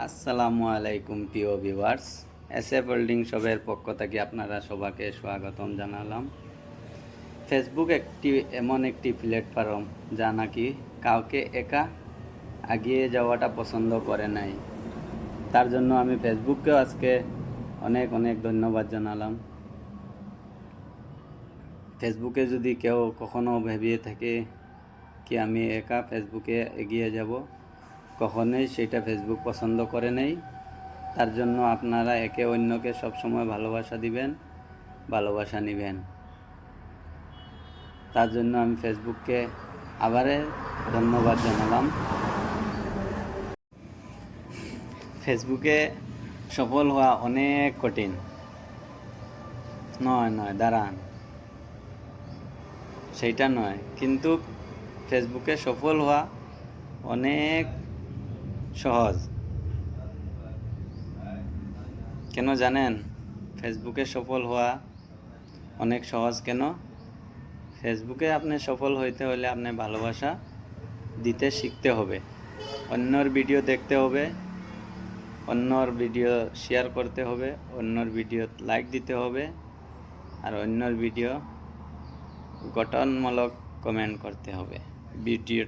আসসালামু আলাইকুম প্রিয় ভিউয়ার্স, এসএফ হোল্ডিং শপের পক্ষ থেকে আপনারা সবাইকে স্বাগতম জানালাম। ফেসবুক এমন একটি প্ল্যাটফর্ম যা নাকি কাউকে একা এগিয়ে যাওয়াটা পছন্দ করে নাই। তার জন্য আমি ফেসবুককেও আজকে অনেক অনেক ধন্যবাদ জানালাম। ফেসবুকে যদি কেউ কখনো ভেবে থাকে কি আমি একা ফেসবুকে এগিয়ে যাব, কখনোই সেটা ফেসবুক পছন্দ করে নেই। তার জন্য আপনারা একে অন্যকে সবসময় ভালোবাসা দিবেন, ভালোবাসা নেবেন। তার জন্য আমি ফেসবুককে আবারে ধন্যবাদ জানালাম। ফেসবুকে সফল হওয়া অনেক কঠিন। নয় দাঁড়ান, সেইটা নয়, কিন্তু ফেসবুকে সফল হওয়া অনেক সহজ। কেন জানেন ফেসবুকে সফল হওয়া অনেক সহজ কেন? ফেসবুকে আপনি সফল হইতে হলে আপনি ভালোবাসা দিতে শিখতে হবে, অন্যর ভিডিও দেখতে হবে, অন্যর ভিডিও শেয়ার করতে হবে, অন্যর ভিডিও লাইক দিতে হবে, আর অন্যর ভিডিও গঠনমূলক কমেন্ট করতে হবে। ভিডিও